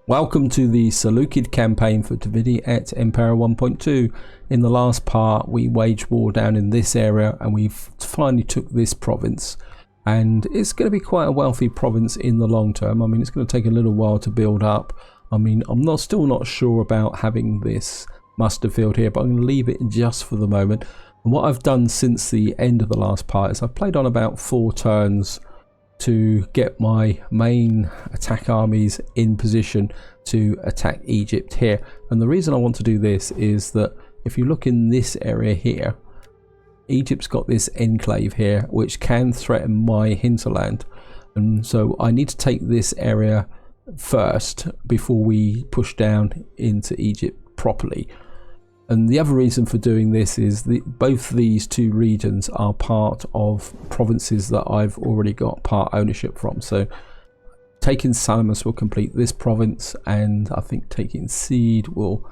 Welcome to the Seleucid campaign for divinity Et Impera 1.2. In the last part we waged war down in this area and we've finally took this province, and it's going to be quite a wealthy province in the long term. I mean, it's going to take a little while to build up. I mean, I'm still not sure about having this muster field here, but I'm going to leave it just for the moment. And what I've done since the end of the last part is I've played on about 4 turns to get my main attack armies in position to attack Egypt here. And the reason I want to do this is that if you look in this area here, Egypt's got this enclave here which can threaten my hinterland, and so I need to take this area first before we push down into Egypt properly. And the other reason for doing this is both these two regions are part of provinces that I've already got part ownership from. So taking Salamis will complete this province, and I think taking Seed will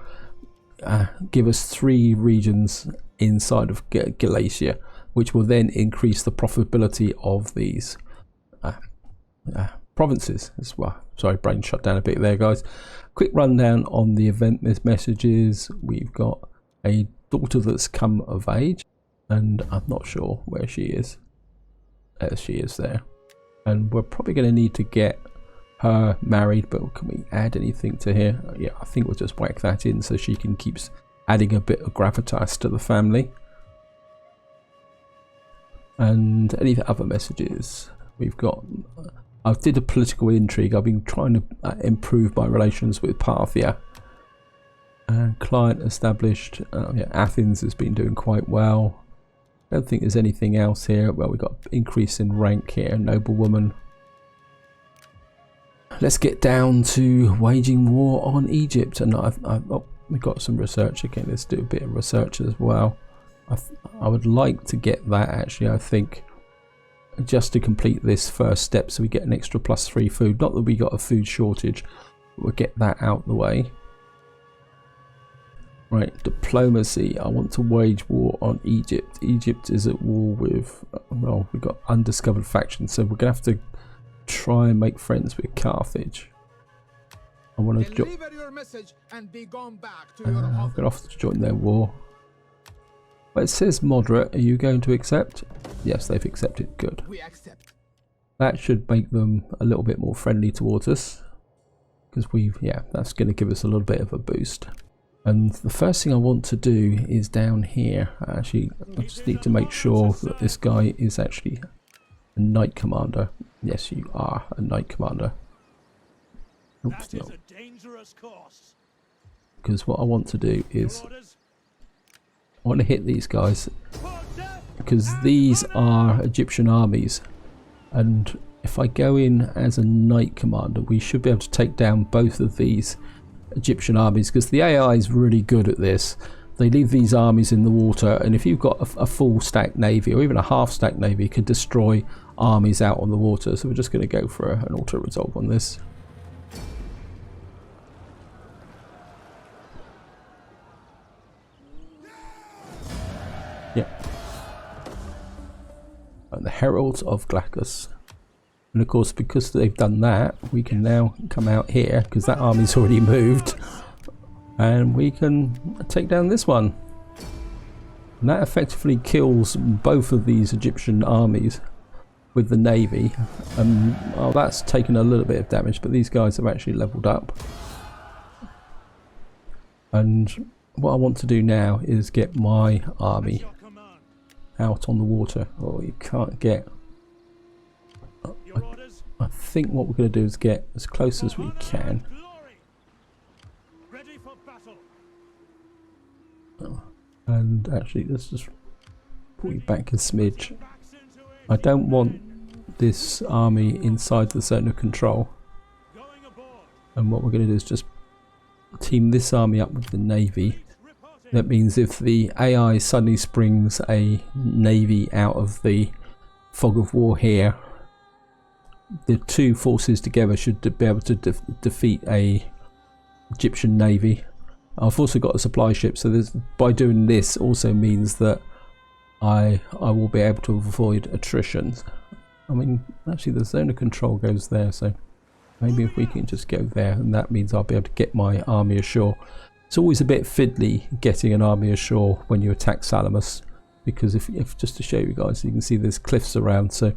give us 3 regions inside of Galatia, which will then increase the profitability of these provinces as well. Sorry, brain shut down a bit there, guys. Quick rundown on the event messages. We've got a daughter that's come of age, and I'm not sure where she is. There she is there. And we're probably going to need to get her married, but can we add anything to here? Yeah, I think we'll just whack that in so she can keep adding a bit of gravitas to the family. And any other messages we've got? I did a political intrigue. I've been trying to improve my relations with Parthia. Client established. Yeah, Athens has been doing quite well. Don't think there's anything else here. Well, we've got increase in rank here, noblewoman. Let's get down to waging war on Egypt. And we've got some research again. Let's do a bit of research as well. I would like to get that actually. I think, just to complete this first step so we get an extra +3 food. Not that we got a food shortage, but we'll get that out the way. Right, diplomacy. I want to wage war on Egypt. Egypt is at war with, well, we've got undiscovered factions, so we're going to have to try and make friends with Carthage. I want to join. I'm going to have to join their war. Well, it says moderate. Are you going to accept? Yes, they've accepted. Good. We accept. That should make them a little bit more friendly towards us, because that's going to give us a little bit of a boost. And the first thing I want to do is down here. Actually, I just need to make sure that this guy is actually a knight commander. Yes, you are a knight commander. Oops, no. Because what I want to do is I want to hit these guys, because these are Egyptian armies, and if I go in as a knight commander, we should be able to take down both of these Egyptian armies, because the AI is really good at this. They leave these armies in the water, and if you've got a full stack navy or even a half stack navy, could destroy armies out on the water. So we're just going to go for an auto resolve on this. Yeah. And the Heralds of Glaucus. And of course, because they've done that, we can now come out here, because that army's already moved, and we can take down this one. And that effectively kills both of these Egyptian armies with the navy. Well, that's taken a little bit of damage, but these guys have actually leveled up. And what I want to do now is get my army out on the water. Oh, you can't get... I think what we're going to do is get as close as we can. And actually, let's just pull you back a smidge. I don't want this army inside the zone of control. And what we're going to do is just team this army up with the navy. That means if the AI suddenly springs a navy out of the fog of war here, the two forces together should be able to defeat a Egyptian navy. I've also got a supply ship, so by doing this also means that I will be able to avoid attrition. I mean, actually the zone of control goes there, so Maybe if we can just go there, and that means I'll be able to get my army ashore. It's always a bit fiddly getting an army ashore when you attack Salamis, because if just to show you guys, you can see there's cliffs around, so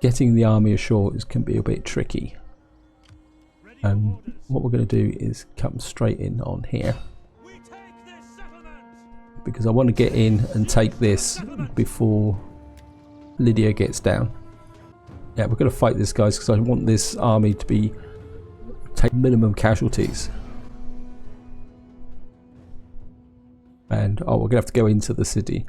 getting the army ashore can be a bit tricky. And what we're going to do is come straight in on here, because I want to get in and take this before Lydia gets down. Yeah, we're going to fight this, guys, because I want this army to take minimum casualties. And we're going to have to go into the city.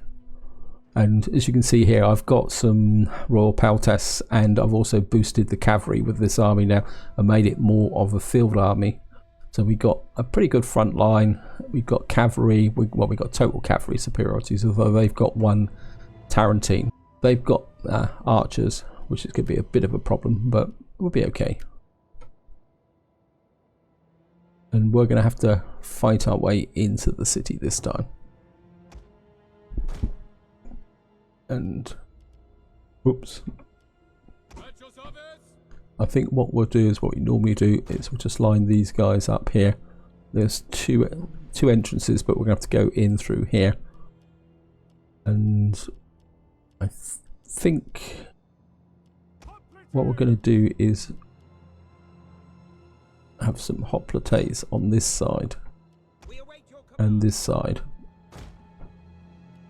And as you can see here, I've got some Royal Peltas, and I've also boosted the cavalry with this army now and made it more of a field army. So we got a pretty good front line. We've got cavalry. We've got total cavalry superiorities, although they've got one Tarentine. They've got archers, which is going to be a bit of a problem, but we'll be okay. And we're going to have to fight our way into the city this time. And oops, I think what we'll do is what we normally do is we'll just line these guys up here. There's two entrances, but we're going to have to go in through here. And I think what we're going to do is have some hoplites on this side and this side.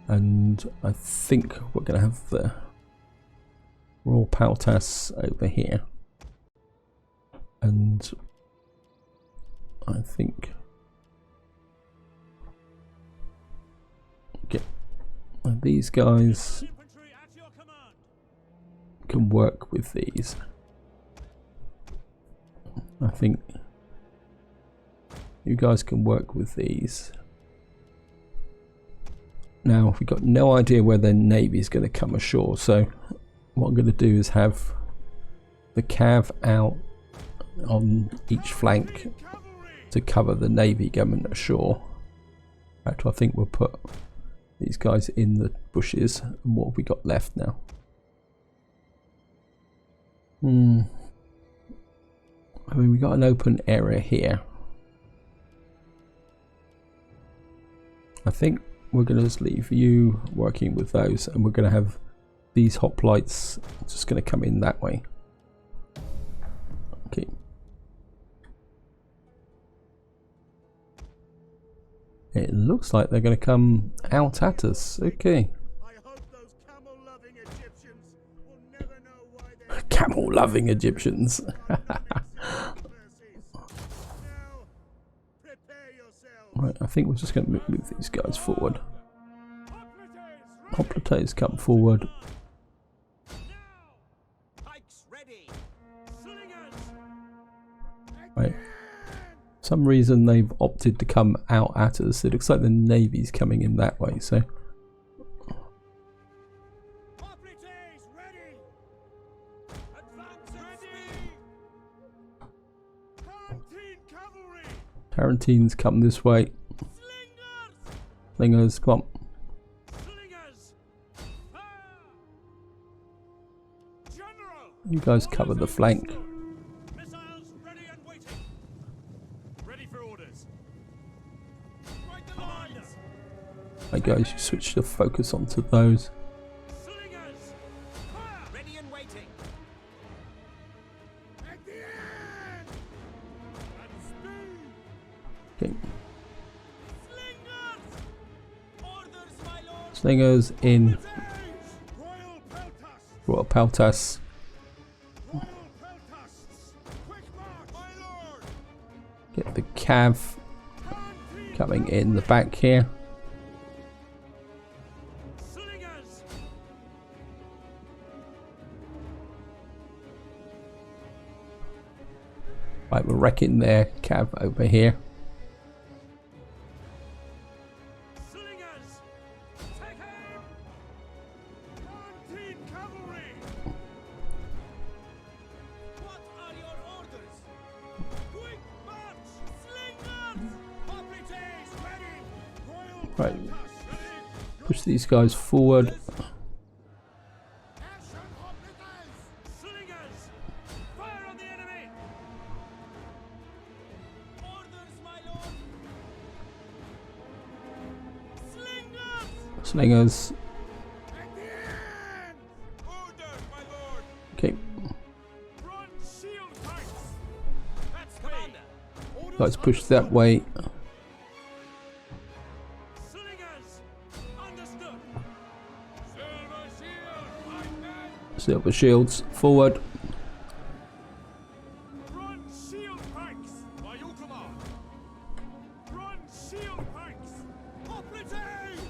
And I think we're going to have the Royal Peltas over here. And I think these guys can work with these. I think you guys can work with these. Now we've got no idea where their navy is going to come ashore, so what I'm going to do is have the cav out on each flank to cover the navy coming ashore. Actually, I think we'll put these guys in the bushes. And what have we got left now? I mean, we got an open area here. I think we're going to just leave you working with those, and we're going to have these hoplites just going to come in that way. Okay. It looks like they're going to come out at us. Okay. I hope those camel-loving Egyptians will never know why they're Camel-loving Egyptians. Right, I think we're just going to move these guys forward. Hoplites come forward. Right. For some reason they've opted to come out at us. It looks like the navy's coming in that way, so. Tarentines come this way. Slingers, come on. You guys cover the flank. Right guys, you switch the focus onto those. Okay. Slingers in. Royal Peltas. Get the cav coming in the back here. Right, we're wrecking their cav over here. Right, push these guys forward. Slingers. Okay. Let's push that way. Silver shields forward.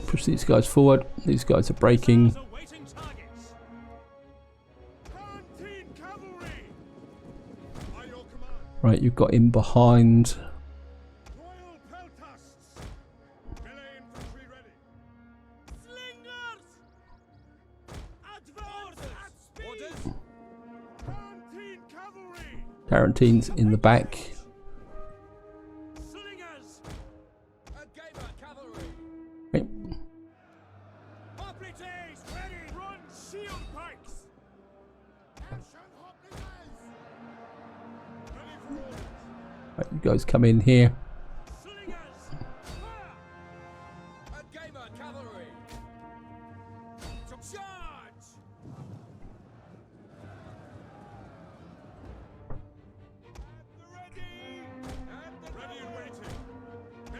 Push these guys forward. These guys are breaking. Right, you've got in behind. Tarantines in the back. Okay. Right, you guys come in here.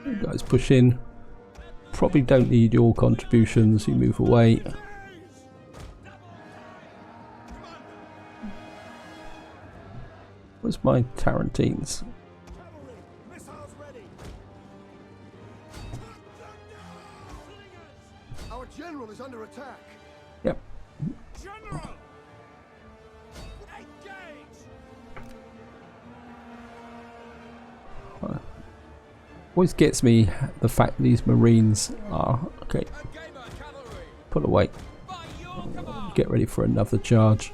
You guys push in. Probably don't need your contributions. You move away. Where's my Tarantines? Our general is under attack. Yep. General! Engage! Always gets me the fact these Marines are okay. Pull away. Get ready for another charge.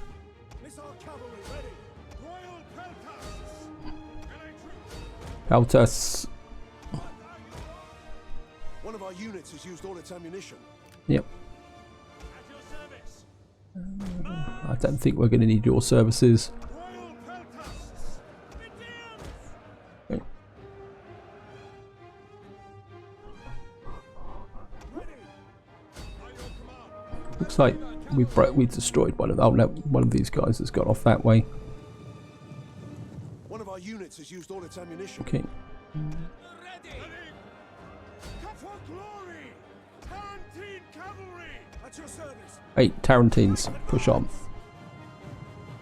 Peltas. One of our units has used all its ammunition. Yep. I don't think we're going to need your services. Okay. Looks like we've destroyed one of. Oh no, one of these guys has got off that way. One of our units has used all its ammunition. Okay. Ready! Come for glory! Tarantine cavalry! At your service! 8 Tarantines, push on.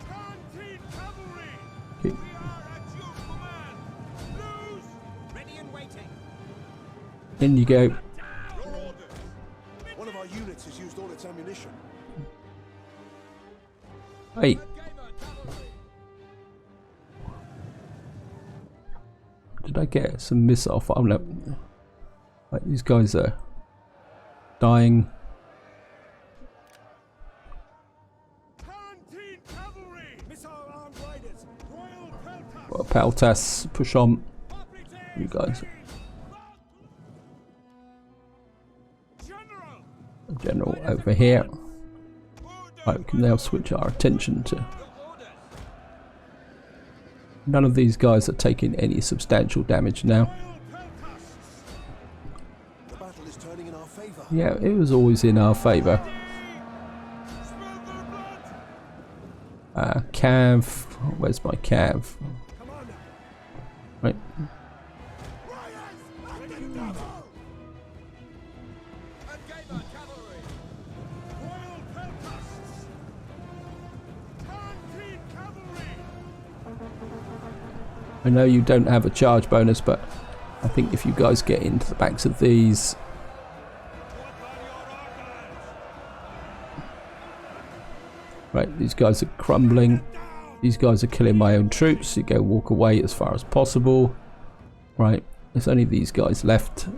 Tarantine cavalry! Okay. We are at your command! Lose! Ready and waiting! In you go. Your orders! One of our units has used all its ammunition. 8. Did I get some missile fire? Oh no. Right, these guys are dying. Tarantine cavalry! Missile armed riders! Royal Peltas! Got a Peltas, push on. You guys. General! General over here. Right, we can now switch our attention to. None of these guys are taking any substantial damage now. The battle is turning in our favor. Yeah, it was always in our favour. Cav. Where's my Cav? Right. I know you don't have a charge bonus, but I think if you guys get into the backs of these. Right, these guys are crumbling. These guys are killing my own troops. You go walk away as far as possible. Right, there's only these guys left.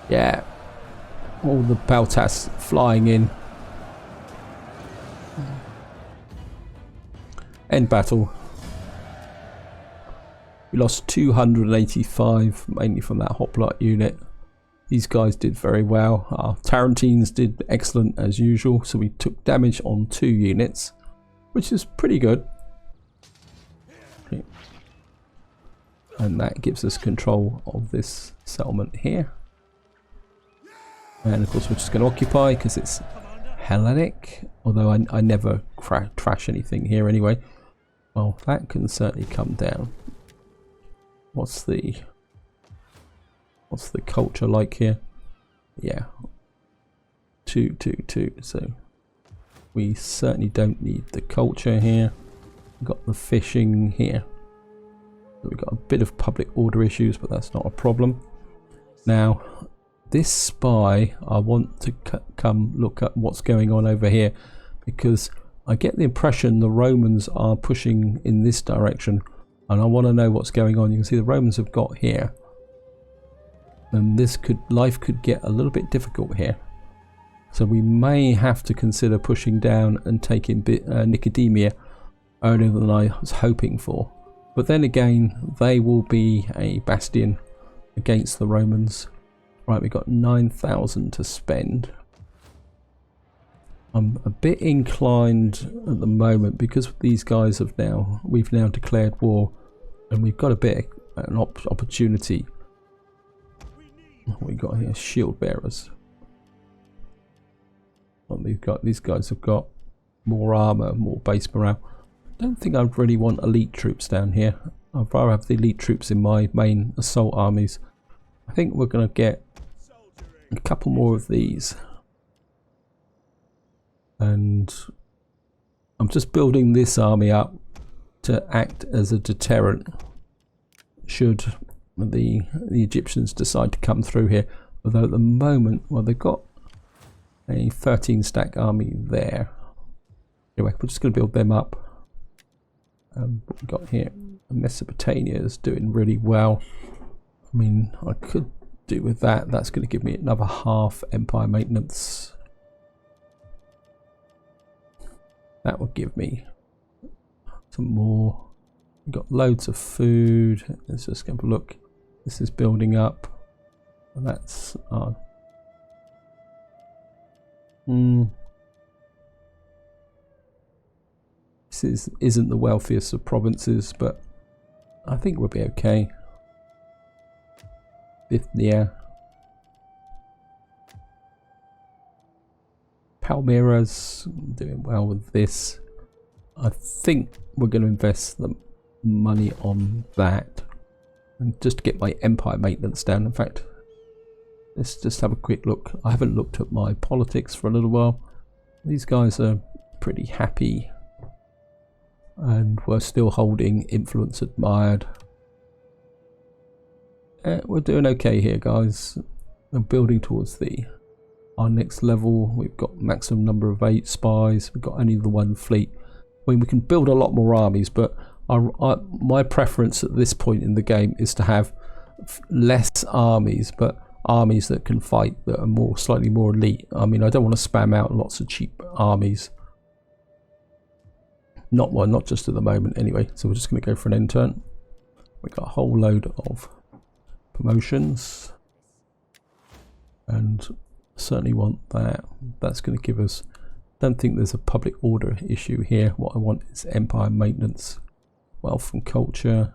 Yeah. All the Peltas flying in. End battle. We lost 285, mainly from that hoplite unit. These guys did very well. Our Tarantines did excellent as usual, so we took damage on 2 units, which is pretty good. Okay. And that gives us control of this settlement here. And of course we're just going to occupy because it's Hellenic, although I never trash anything here anyway. Well, that can certainly come down. What's the culture like here? Yeah, 222. So we certainly don't need the culture here. We've got the fishing here. We've got a bit of public order issues, but that's not a problem. Now, this spy, I want to come look at what's going on over here, because I get the impression the Romans are pushing in this direction, and I want to know what's going on. You can see the Romans have got here, and life could get a little bit difficult here. So we may have to consider pushing down and taking Nicodemia earlier than I was hoping for. But then again, they will be a bastion against the Romans. Right, we've got 9,000 to spend. I'm a bit inclined at the moment, because these guys we've now declared war, and we've got a bit of an opportunity. What we got here? Shield bearers. Well, these guys have got more armor, more base morale. I don't think I'd really want elite troops down here. I'd rather have the elite troops in my main assault armies. I think we're going to get a couple more of these. And I'm just building this army up to act as a deterrent should the Egyptians decide to come through here. Although at the moment, well, they've got a 13 stack army there. Anyway, we're just going to build them up. What we got here? Mesopotamia is doing really well. I mean, I could do with that. That's going to give me another half empire maintenance. That will give me some more. We've got loads of food. Let's just have a look. This is building up. And that's our This isn't the wealthiest of provinces, but I think we'll be okay. Bithynia. Palmyra's doing well with this. I think we're going to invest the money on that, and just to get my empire maintenance down. In fact, let's just have a quick look. I haven't looked at my politics for a little while. These guys are pretty happy, and we're still holding influence admired. We're doing okay here, guys. We're building towards our next level. We've got maximum number of 8 spies. We've got only the 1 fleet. I mean, we can build a lot more armies, but my preference at this point in the game is to have less armies, but armies that can fight, that are slightly more elite. I mean, I don't want to spam out lots of cheap armies. Not just at the moment anyway. So we're just going to go for an end turn. We've got a whole load of promotions, and certainly want that. That's going to give us, don't think there's a public order issue here. What I want is empire maintenance, wealth and culture,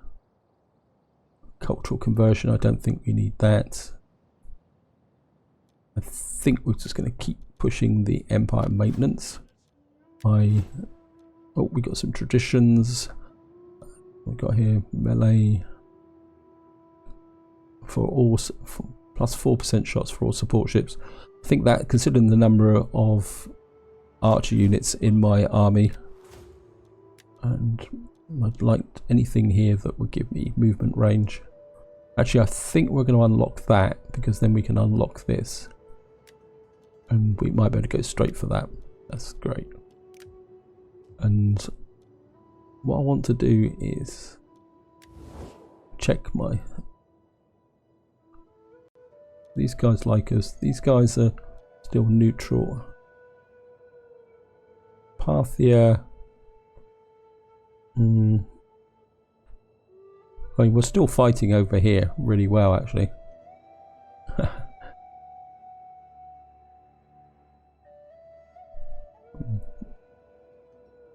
cultural conversion. I don't think we need that. I think we're just going to keep pushing the empire maintenance. Oh, we got some traditions. We got here melee for all, plus 4% shots for all support ships. I think that, considering the number of archer units in my army, and I'd like anything here that would give me movement range. Actually, I think we're going to unlock that, because then we can unlock this, and we might be able to go straight for that. That's great. And what I want to do is check these guys like us. These guys are still neutral. Parthia. I mean, we're still fighting over here really well, actually.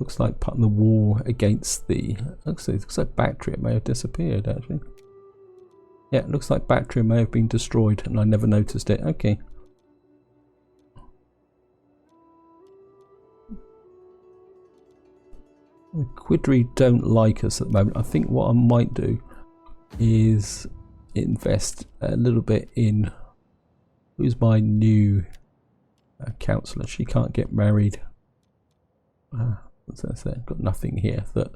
Looks like putting the wall against the... Looks like Bactria may have disappeared, actually. Yeah, it looks like Bactria may have been destroyed, and I never noticed it. Okay. The Quidri don't like us at the moment. I think what I might do is invest a little bit in... Who's my new councillor? She can't get married. What's that say? Got nothing here. That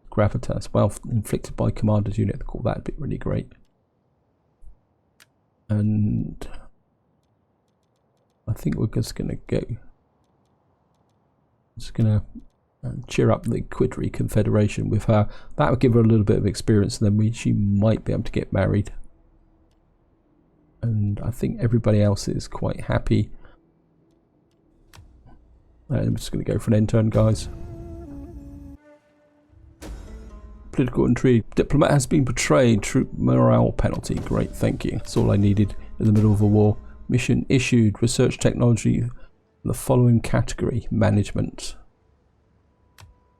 gravitas, wealth inflicted by commander's unit. Call that a bit really great. And I think we're just gonna go. Just gonna cheer up the Quidri Confederation with her. That would give her a little bit of experience, and then she might be able to get married. And I think everybody else is quite happy. I'm just going to go for an end turn, guys. Political intrigue. Diplomat has been betrayed. Troop morale penalty. Great, thank you. That's all I needed in the middle of a war. Mission issued. Research technology. The following category. Management.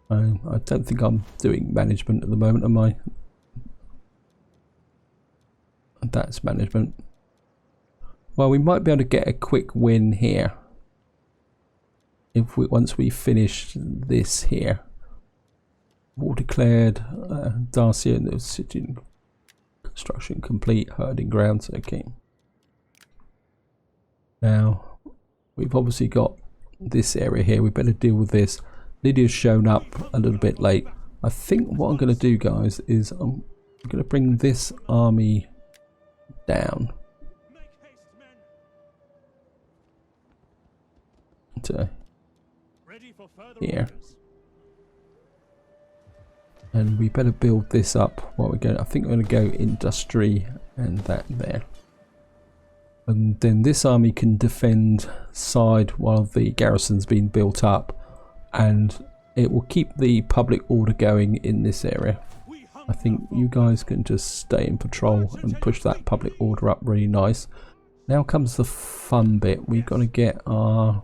I don't think I'm doing management at the moment, am I? That's management. Well, we might be able to get a quick win here. If once we finish this here. War declared. Darcy and the city construction complete. Herding grounds. Okay. Now, we've obviously got this area here. We better deal with this. Lydia's shown up a little bit late. I think what I'm going to do, guys, is I'm going to bring this army down to here, and we better build this up while we're going. I think we're going to go industry and that there, and then this army can defend side while the garrison's being built up, and it will keep the public order going in this area. I think you guys can just stay in patrol and push that public order up really nice. Now comes the fun bit. We've got to get our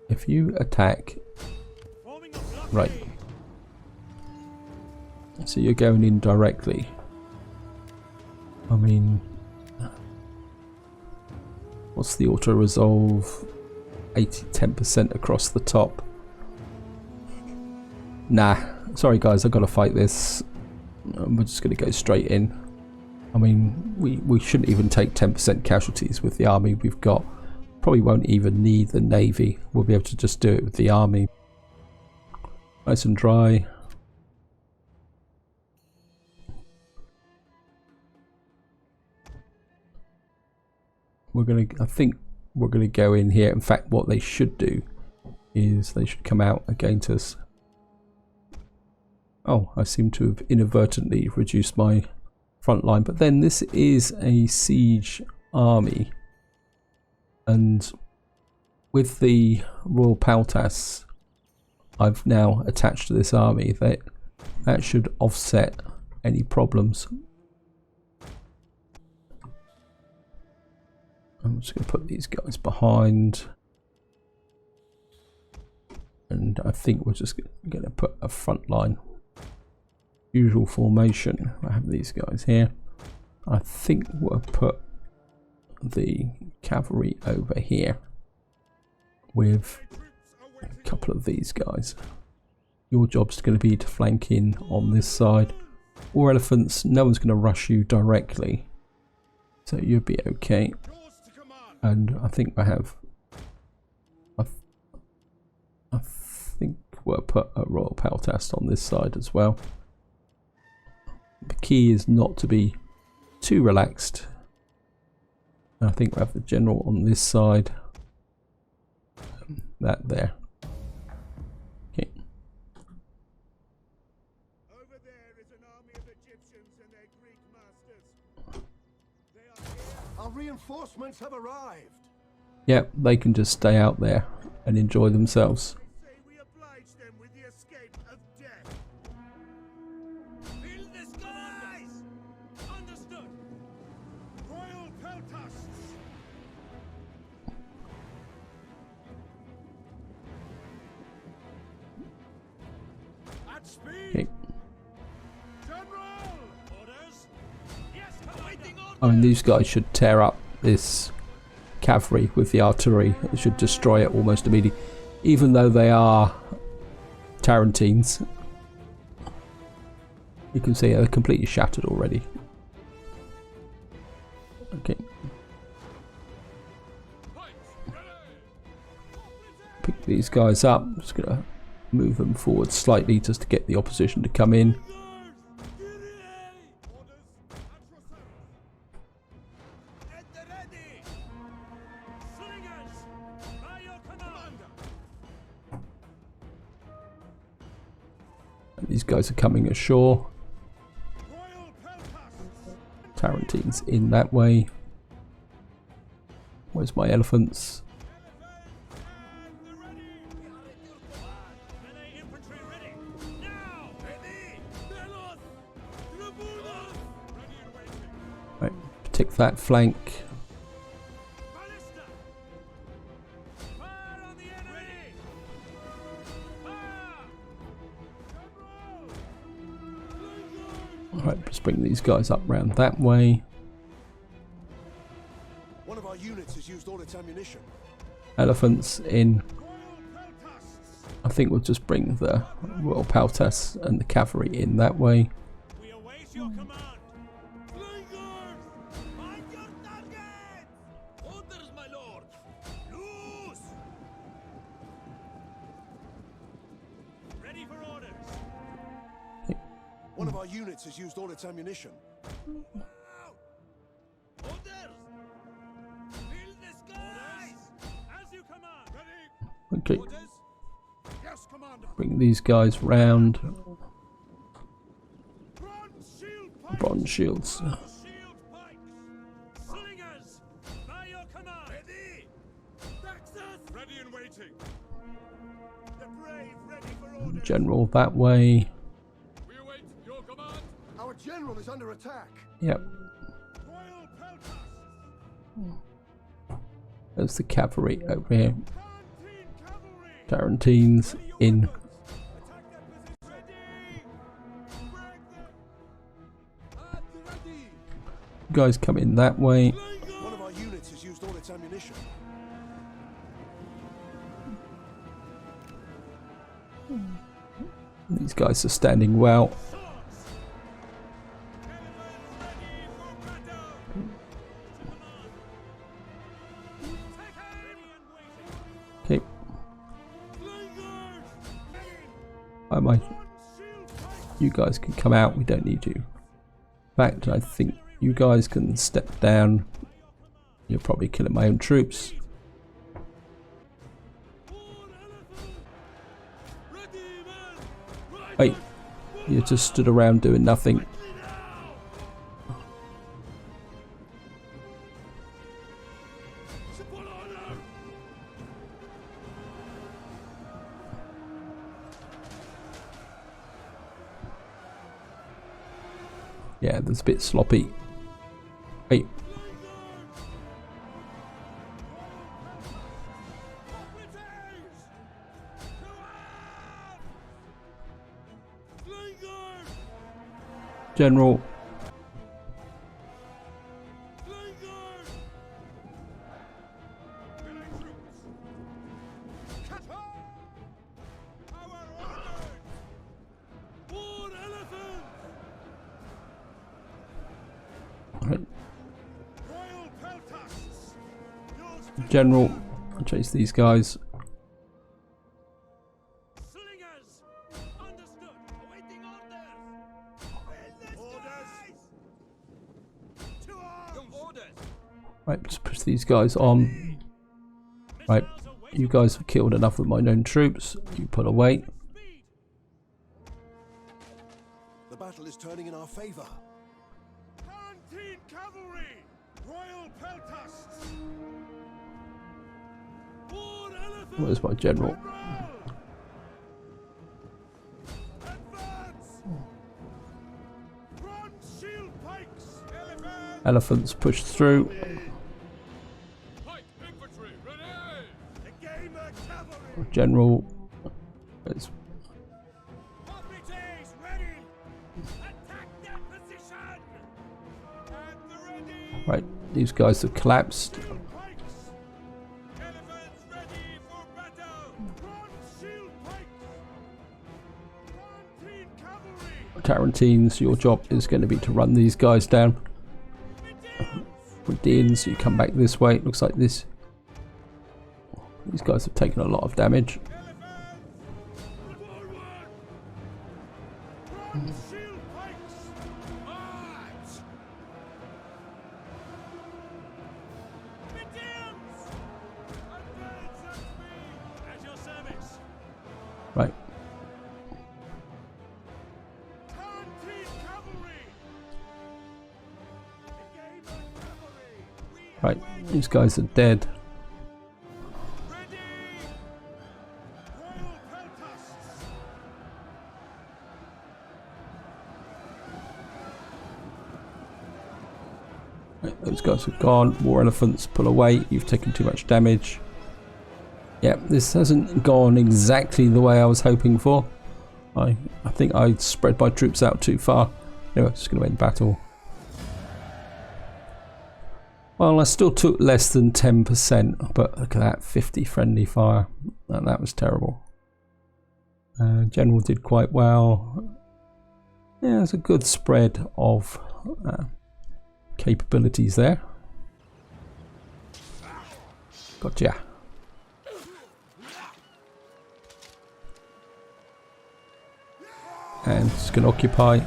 if you attack, right, so you're going in directly. I mean, what's the auto resolve? 10% across the top. Nah, sorry guys, I've got to fight this. We're just going to go straight in. I mean, we shouldn't even take 10% casualties with the army we've got. Probably won't even need the navy. We'll be able to just do it with the army. Nice and dry. I think we're gonna go in here. In fact, what they should do is they should come out against us. Oh, I seem to have inadvertently reduced my front line, but then this is a siege army. And with the Royal Paltas I've now attached to this army, that should offset any problems. I'm just going to put these guys behind, and I think we're just going to put a front line. Usual formation. I have these guys here. I think we'll put the cavalry over here with a couple of these guys. Your job's going to be to flank in on this side. War elephants, no one's going to rush you directly, so you'll be okay. And I think I think we'll put a Royal Paltas on this side as well. The key is not to be too relaxed. I think we have the general on this side. That there. Okay. Over there is an army of Egyptians and their Greek masters. They are here. Our reinforcements have arrived. Yep, they can just stay out there and enjoy themselves. Say we oblige them with the escape of death. Fill the skies! Understood. Royal Peltas. Okay. General! Orders? Yes, awaiting orders! I mean, these guys should tear up this cavalry with the artillery. It should destroy it almost immediately. Even though they are Tarantines, you can see they're completely shattered already. Okay. Pick these guys up. I'm just gonna move them forward slightly just to get the opposition to come in. And these guys are coming ashore. Tarantines in that way. Where's my elephants? Right, protect that flank. Alright, let's bring these guys up round that way. One of our units has used all its ammunition. Elephants in. I think we'll just bring the Royal Peltas and the cavalry in that way. We await your command. Slingers! Mind your target! Orders, my lord! Loose! Ready for orders. One of our units has used all its ammunition. Orders! Fill the skies! As you command! Ready! Okay, Orders? Yes, commander! bring these guys round. Bronze shield pikes! Bronze shields. Shield pikes! Slingers! By your command! Ready! Daxus! Ready and waiting! The brave ready for orders! General that way. We await your command! Our general is under attack. Yep, Royal Peltas! there's the cavalry over here. Tarantine cavalry! Tarantines in. Attack their position! Ready! Break them! At ready! You guys come in that way. One of our units has used all its ammunition. These guys are standing well. Swords! Elephants ready for battle! To command! Take aim! Ready and waiting! Okay, Slingers! bye bye. Bronze shield pikes! You guys can come out. We don't need you. In fact, I think you guys can step down. You're probably killing my own troops. Wait, you just stood around doing nothing. Yeah, that's a bit sloppy. Wait, General. Right. General, chase these guys. Slingers! Understood! Awaiting orders! Orders! To arms! Orders! Right, let's push these guys on. Right, you guys have killed enough of my own troops. You pull away. Speed! The battle is turning in our favor. Tarantine cavalry! Royal Peltas! War elephant! Where's my general? Advance! Bronze shield pikes! Elephant! Elephants push through. Pike infantry, ready! The gamer cavalry! General. Let's Property! Right, these guys have collapsed. Pikes! Elephants ready for battle! Bronze shield pikes! Tarantine cavalry! Tarantines, your job is going to be to run these guys down. Radians, you come back this way. It looks like this. These guys have taken a lot of damage. Right. Right, these guys are dead. Right, those guys are gone. War elephants, pull away. You've taken too much damage. Yeah, this hasn't gone exactly the way I was hoping for. I think I spread my troops out too far. Anyway, it's going to end battle. Well, I still took less than 10%, but look at that, 50 friendly fire. That was terrible. General did quite well. Yeah, there's a good spread of capabilities there. Gotcha. And it's going to occupy.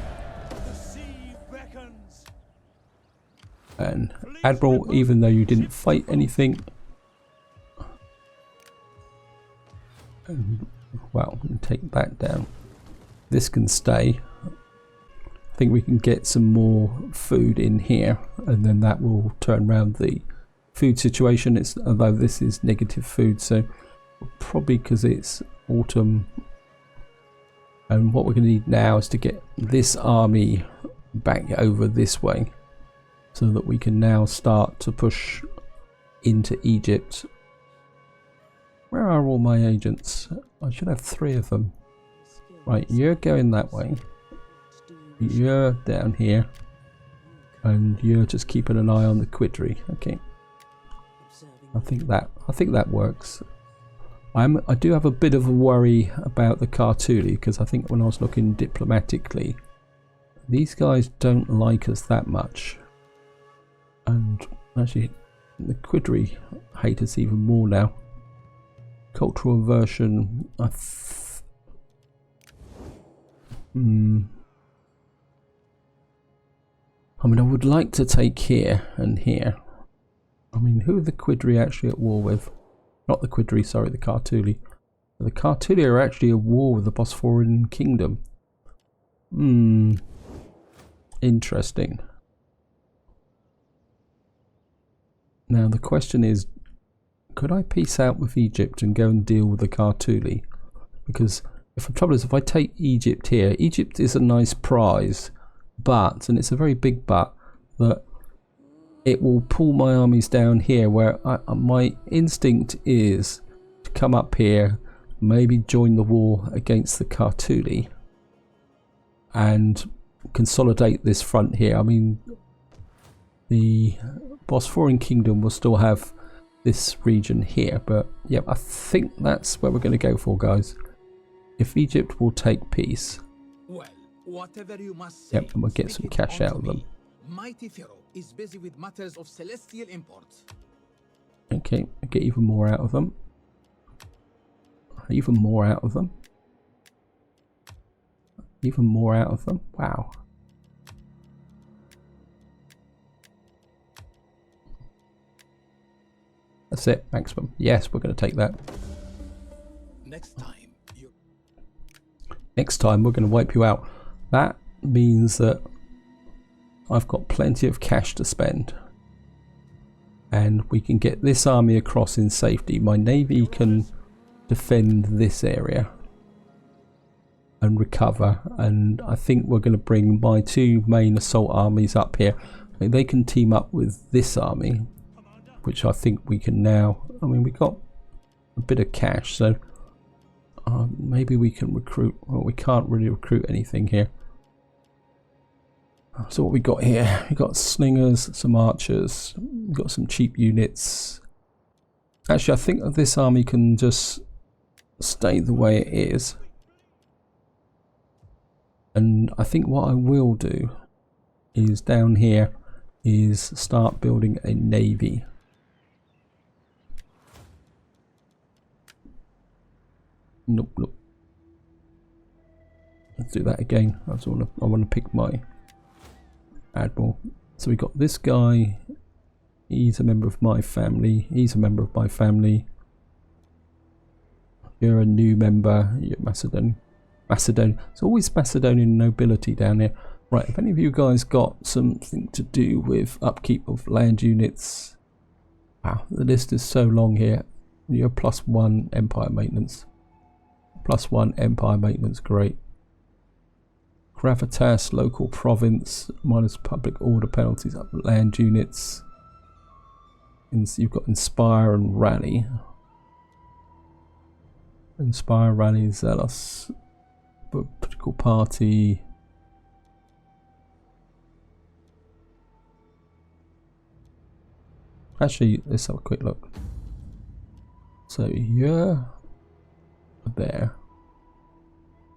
And Admiral, even though you didn't fight anything, well, we can take that down. This can stay. I think we can get some more food in here, and then that will turn around the food situation. Although this is negative food, so probably because it's autumn. And what we're going to need now is to get this army back over this way, so that we can now start to push into Egypt. Where are all my agents? I should have 3 of them. Right, you're going that way. You're down here. And you're just keeping an eye on the Quidri. Okay. I think that works. I do have a bit of a worry about the Cartuli, because I think when I was looking diplomatically, these guys don't like us that much. And actually, the Quidri hate us even more now. Cultural aversion. I mean, I would like to take here and here. I mean, who are the Quidri actually at war with? Not the Quidri, sorry, the Cartuli. The Cartuli are actually at war with the Bosphorian kingdom. Interesting. Now the question is, could I peace out with Egypt and go and deal with the Cartuli? Because if the trouble is, if I take Egypt here, Egypt is a nice prize, but, and it's a very big but, that it will pull my armies down here, where my instinct is to come up here, maybe join the war against the Cartuli and consolidate this front here. I mean, the Bosphorian kingdom will still have this region here, but yeah, I think that's where we're going to go for, guys. If Egypt will take peace, well, whatever you must say, yep, and we'll get some cash out of them. Mighty Pharaoh is busy with matters of celestial import. Okay, I'll get even more out of them. Even more out of them. Even more out of them. Wow. That's it, maximum. Yes, we're going to take that. Next time we're going to wipe you out. That means that I've got plenty of cash to spend. And we can get this army across in safety. My navy can defend this area and recover. And I think we're going to bring my 2 main assault armies up here. And they can team up with this army, which I think we can now. I mean, we got a bit of cash, so maybe we can recruit. Well, we can't really recruit anything here. So what we got here? We got slingers, some archers, we got some cheap units. Actually, I think this army can just stay the way it is. And I think what I will do is down here is start building a navy. Nope, nope. Let's do that again. I want to pick my admiral. So we got this guy. He's a member of my family. He's a member of my family. You're a new member. You're Macedon. Macedon. It's always Macedonian nobility down here. Right, if any of you guys got something to do with upkeep of land units. Wow, the list is so long here. You're +1 empire maintenance. +1 empire maintenance, great. Gravitas, local province, minus public order penalties, up land units. And you've got Inspire and Rally. Inspire, Rally, Zealous. Political party. Actually, let's have a quick look. So you're there.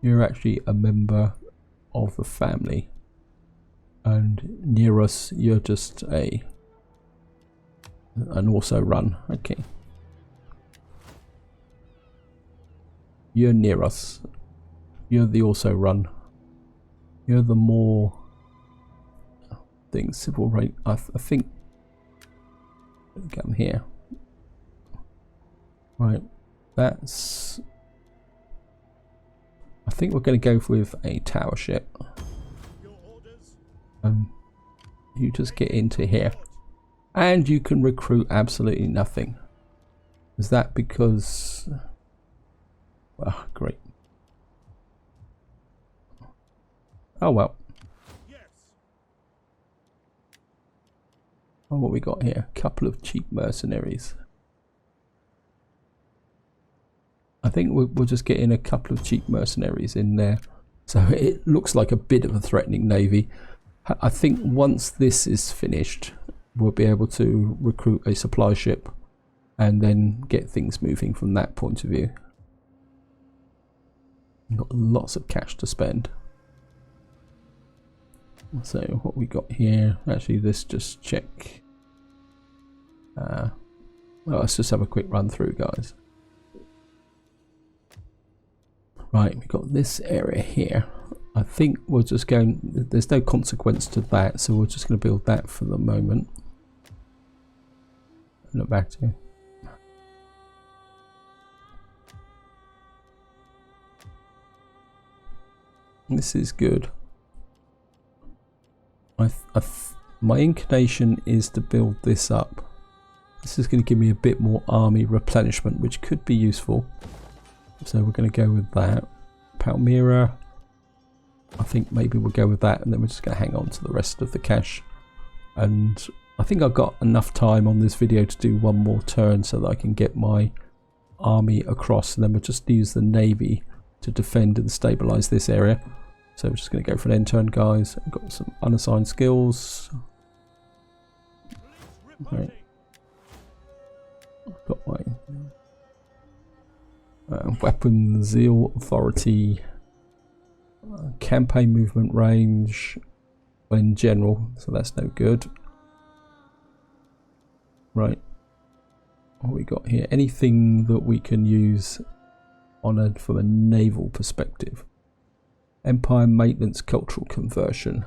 You're actually a member of the family, and near us you're just an also run. Okay, you're near us, you're the also run, you're the more thing civil rate. I think come here, right? That's, I think we're going to go with a tower ship. You just get into here and you can recruit absolutely nothing. Is that because, well, great. Oh well. Oh, what we got here? A couple of cheap mercenaries. I think we'll just get in a couple of cheap mercenaries in there. So it looks like a bit of a threatening navy. I think once this is finished, we'll be able to recruit a supply ship and then get things moving from that point of view. We've got lots of cash to spend. So what we got here, actually let's just check. Well, let's just have a quick run through, guys. Right, we've got this area here. I think we're just going, there's no consequence to that, so we're just going to build that for the moment. Look back to. This is good. My inclination is to build this up. This is going to give me a bit more army replenishment, which could be useful. So we're going to go with that. Palmyra, I think maybe we'll go with that, and then we're just going to hang on to the rest of the cash. And I think I've got enough time on this video to do one more turn so that I can get my army across, and then we'll just use the navy to defend and stabilize this area. So we're just going to go for an end turn, guys. I've got some unassigned skills. Right. I've got my weapon, zeal, authority, campaign movement range, in general, so that's no good. Right, what we got here? Anything that we can use on from a naval perspective? Empire maintenance, cultural conversion.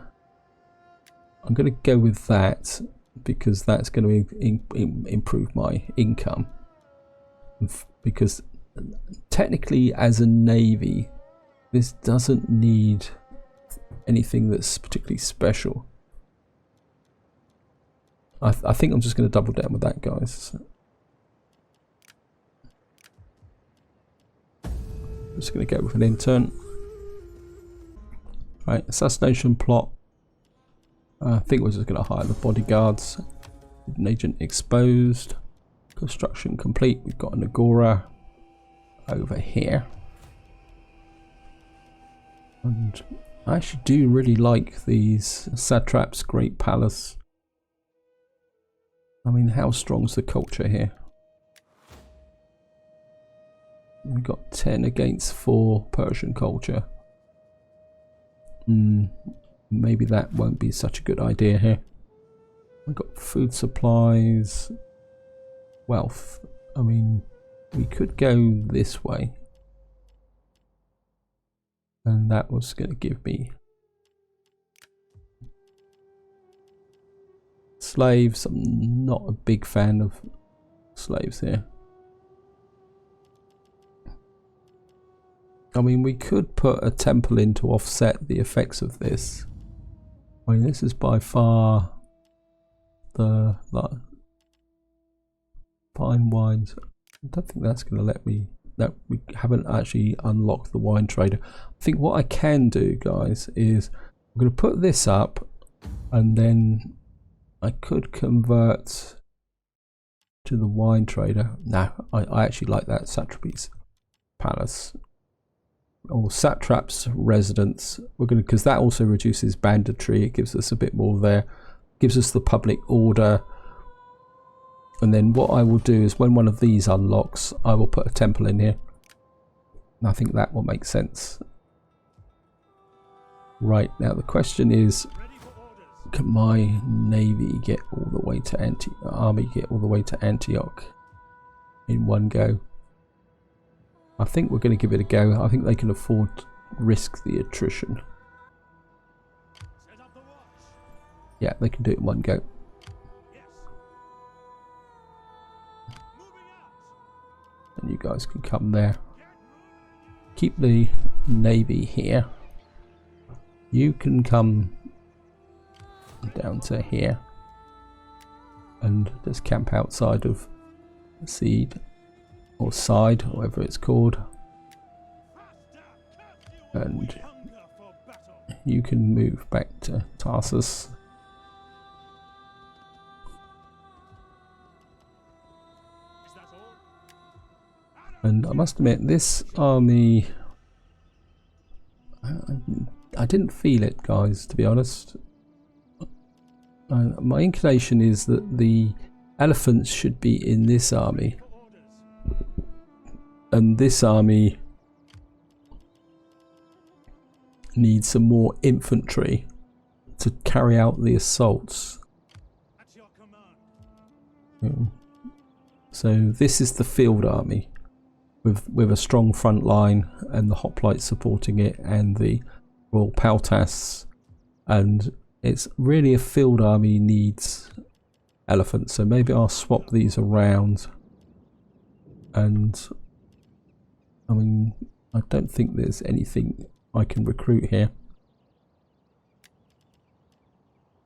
I'm going to go with that because that's going to improve my income. Because technically, as a navy, this doesn't need anything that's particularly special. I think I'm just going to double down with that, guys. I'm just going to go with an intern. Right, assassination plot. I think we're just going to hire the bodyguards. Hidden agent exposed. Construction complete. We've got an agora over here. And I actually do really like these satraps, great palace. I mean, how strong's the culture here? We've got 10 against 4 Persian culture. Maybe that won't be such a good idea here. We've got food supplies, wealth. I mean, we could go this way. And that was going to give me slaves. I'm not a big fan of slaves here. I mean, we could put a temple in to offset the effects of this. I mean, this is by far the fine wines. I don't think that's going to let me. That we haven't actually unlocked the wine trader. I think what I can do, guys, is I'm going to put this up, and then I could convert to the wine trader. No, I actually like that satrapy's palace or satrap's residence. We're going to, because that also reduces banditry. It gives us a bit more there. Gives us the public order. And then what I will do is when one of these unlocks, I will put a temple in here. And I think that will make sense. Right, now the question is, can my navy get all the way to Antioch in one go? I think we're going to give it a go. I think they can afford to risk the attrition. Yeah, they can do it in one go. And you guys can come there. Keep the navy here. You can come down to here and just camp outside of Seed or Side, whatever it's called. And you can move back to Tarsus. And I must admit, this army, I didn't feel it, guys, to be honest. My inclination is that the elephants should be in this army. And this army needs some more infantry to carry out the assaults. So this is the field army. With a strong front line and the hoplites supporting it and the royal pautas, and it's really a field army needs elephants. So maybe I'll swap these around. And I mean, I don't think there's anything I can recruit here.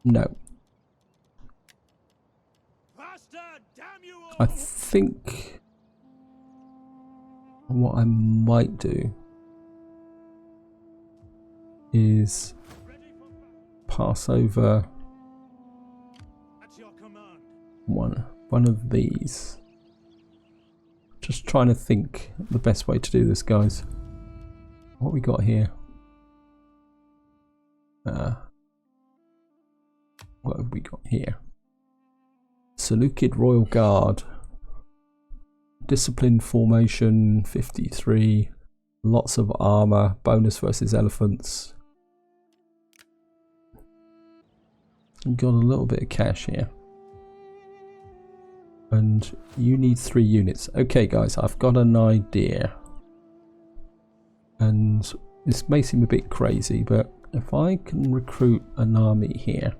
No. I think what I might do is pass over one of these. Just trying to think the best way to do this, guys. What we got here? What have we got here? Seleucid Royal Guard. Discipline formation 53. Lots of armor. Bonus versus elephants. We've got a little bit of cash here. And you need 3 units. Okay, guys, I've got an idea. And this may seem a bit crazy, but if I can recruit an army here.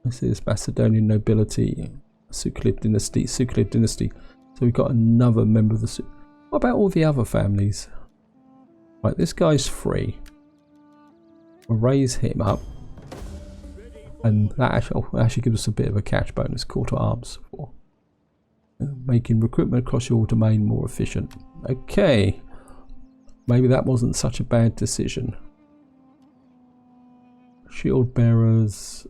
This is Macedonian nobility, Seleucid dynasty. So we've got another member of the... What about all the other families? Right, this guy's free. We'll raise him up. And that actually gives us a bit of a cash bonus, call to arms, for making recruitment across your domain more efficient. Okay. Maybe that wasn't such a bad decision. Shield bearers.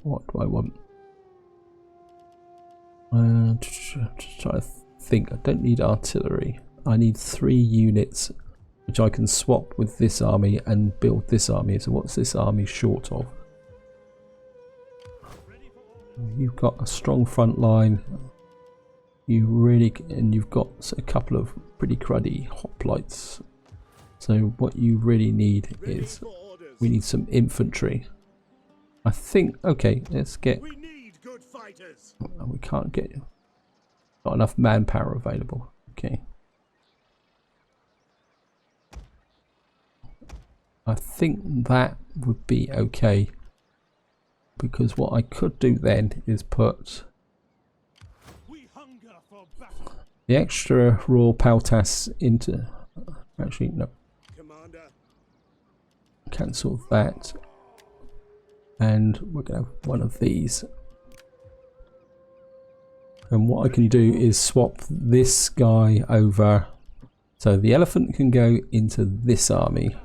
What do I want? Just try to think. I don't need artillery. I need 3 units which I can swap with this army and build this army. So what's this army short of? You've got a strong front line. And you've got a couple of pretty cruddy hoplites. So what you really need is, we need some infantry. I think, okay, let's get, We need good fighters. we can't get, not enough manpower available. Okay. I think that would be okay. Because what I could do then is put We hunger for battle. the extra raw Paltas into, actually no, Commander, cancel that, and we're going to have one of these. And what I can do is swap this guy over, so the elephant can go into this army,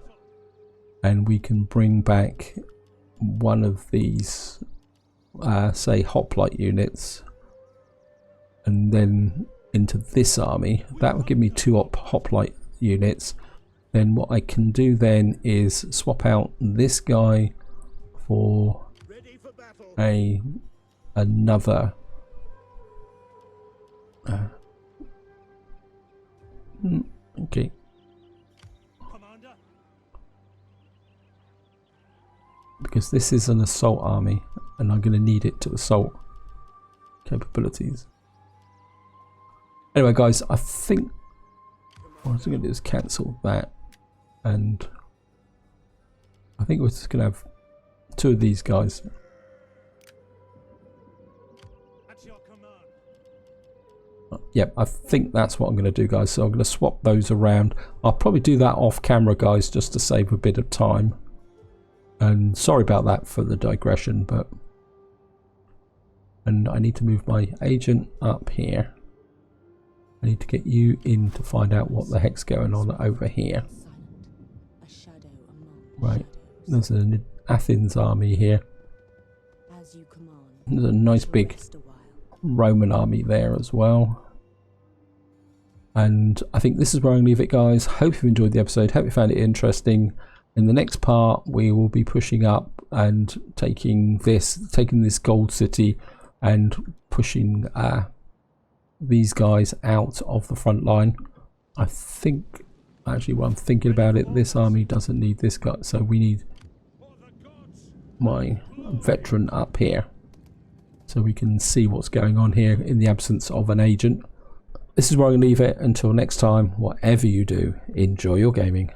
and we can bring back one of these say hoplite units, and then into this army. That will give me 2 hoplite units. Then what I can do then is swap out this guy for ready for battle. another okay, Commander, because this is an assault army and I'm going to need it to assault capabilities. Anyway guys, I think what I'm going to do is cancel that, and I think we're just going to have 2 of these guys. at your command. Yep, I think that's what I'm going to do guys, so I'm going to swap those around. I'll probably do that off camera guys, just to save a bit of time, and sorry about that for the digression, but and I need to move my agent up here. I need to get you in to find out what the heck's going on over here. Right, there's an Athens army here. There's a nice big Roman army there as well. And I think this is where I'm going to leave it guys. Hope you've enjoyed the episode, hope you found it interesting. In the next part we will be pushing up and taking this gold city and pushing these guys out of the front line. I think, actually while I'm thinking about it, this army doesn't need this guy, so we need my veteran up here so we can see what's going on here in the absence of an agent. This is where I'm going to leave it. Until next time, whatever you do, enjoy your gaming.